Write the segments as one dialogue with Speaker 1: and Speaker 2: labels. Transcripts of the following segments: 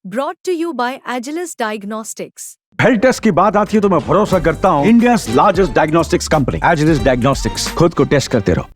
Speaker 1: Brought to you by Agilus Diagnostics.
Speaker 2: Health test की बात आती है तो मैं भरोसा करता हूँ India largest diagnostics company Agilus diagnostics. खुद को टेस्ट करते रहो।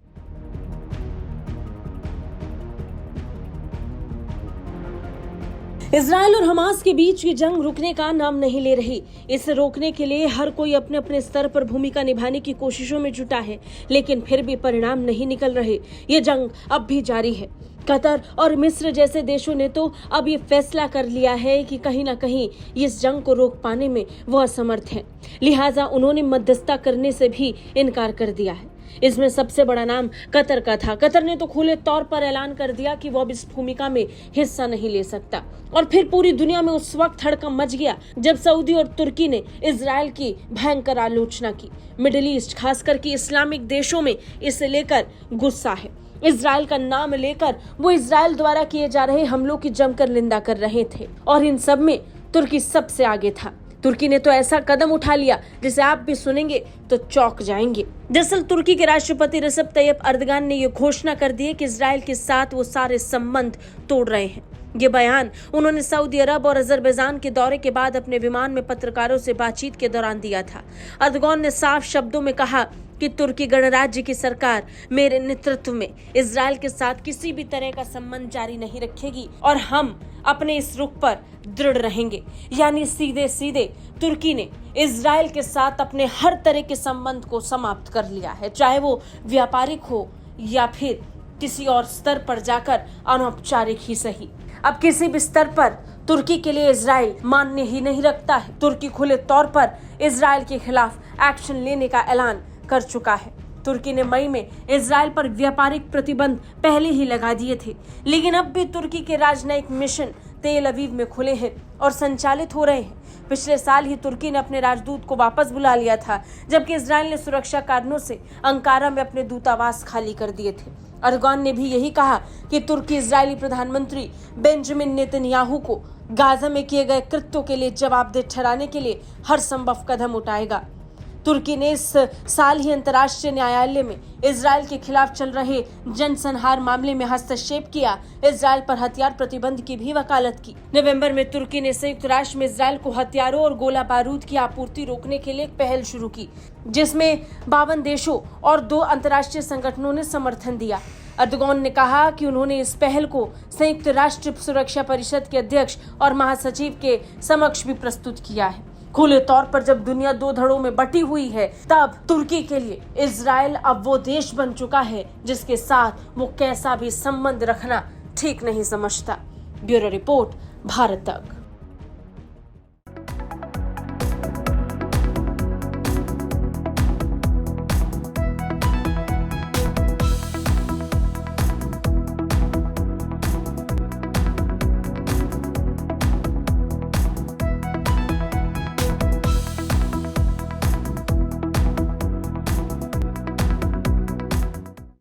Speaker 3: इजराइल और हमास के बीच की जंग रुकने का नाम नहीं ले रही। इसे रोकने के लिए हर कोई अपने अपने स्तर पर भूमिका निभाने की कोशिशों में जुटा है, लेकिन फिर भी परिणाम नहीं निकल रहे। ये जंग अब भी जारी है। कतर और मिस्र जैसे देशों ने तो अब ये फैसला कर लिया है कि कहीं ना कहीं इस जंग को रोक पाने में वो असमर्थ हैं। लिहाजा उन्होंने मध्यस्थता करने से भी इनकार कर दिया है। इसमें सबसे बड़ा नाम कतर का था। कतर ने तो खुले तौर पर ऐलान कर दिया कि वो अब इस भूमिका में हिस्सा नहीं ले सकता। और फिर पूरी दुनिया में उस वक्त हड़कंप मच गया जब सऊदी और तुर्की ने इजराइल की भयंकर आलोचना की। मिडिल ईस्ट, खासकर कि इस्लामिक देशों में इसे लेकर गुस्सा है। इजराइल का नाम लेकर वो इजराइल द्वारा किए जा रहे हमलों की जमकर निंदा कर रहे थे, और इन सब में तुर्की सबसे आगे था। तुर्की ने तो ऐसा कदम उठा लिया जिसे आप भी सुनेंगे तो चौंक जाएंगे। दरअसल तुर्की के राष्ट्रपति रेसेप तैयप अर्दगान ने ये घोषणा कर दी है कि इजराइल के साथ वो सारे संबंध तोड़ रहे हैं। ये बयान उन्होंने सऊदी अरब और अजरबैजान के दौरे के बाद अपने विमान में पत्रकारों से बातचीत के दौरान दिया था। अर्दगान ने साफ शब्दों में कहा कि तुर्की गणराज्य की सरकार मेरे नेतृत्व में इजराइल के साथ किसी भी तरह का संबंध जारी नहीं रखेगी और हम अपने इस रुख पर दृढ़ रहेंगे। यानी सीधे सीधे तुर्की ने इजराइल के साथ अपने हर तरह के संबंध को समाप्त कर लिया है, चाहे वो व्यापारिक हो या फिर किसी और स्तर पर जाकर अनौपचारिक ही सही। अब किसी भी स्तर पर तुर्की के लिए इजराइल मान्य ही नहीं रखता है। तुर्की खुले तौर पर इजराइल के खिलाफ एक्शन लेने का ऐलान कर चुका है। तुर्की ने मई में इजराइल पर व्यापारिक प्रतिबंध पहले ही लगा दिए थे, लेकिन अब भी तुर्की के राजनयिक मिशन तेल अवीव में खुले हैं और संचालित हो रहे हैं। पिछले साल ही तुर्की ने अपने राजदूत को वापस बुला लिया था, जबकि इजराइल ने सुरक्षा कारणों से अंकारा में अपने दूतावास खाली कर दिए थे। अर्दगान ने भी यही कहा कि तुर्की इजरायली प्रधानमंत्री बेंजामिन नेतन्याहू को गाजा में किए गए कृत्यों के लिए जवाबदेह ठहराने के लिए हर संभव कदम उठाएगा। तुर्की ने इस साल ही अंतर्राष्ट्रीय न्यायालय में इजराइल के खिलाफ चल रहे जनसंहार मामले में हस्तक्षेप किया। इजराइल पर हथियार प्रतिबंध की भी वकालत की। नवंबर में तुर्की ने संयुक्त राष्ट्र में इजराइल को हथियारों और गोला बारूद की आपूर्ति रोकने के लिए एक पहल शुरू की, जिसमें 52 देशों और 2 अंतर्राष्ट्रीय संगठनों ने समर्थन दिया। अर्दगान ने कहा कि उन्होंने इस पहल को संयुक्त राष्ट्र सुरक्षा परिषद के अध्यक्ष और महासचिव के समक्ष भी प्रस्तुत किया है। खुले तौर पर जब दुनिया 2 धड़ों में बटी हुई है, तब तुर्की के लिए इजराइल अब वो देश बन चुका है जिसके साथ वो कैसा भी संबंध रखना ठीक नहीं समझता। ब्यूरो रिपोर्ट, भारत तक।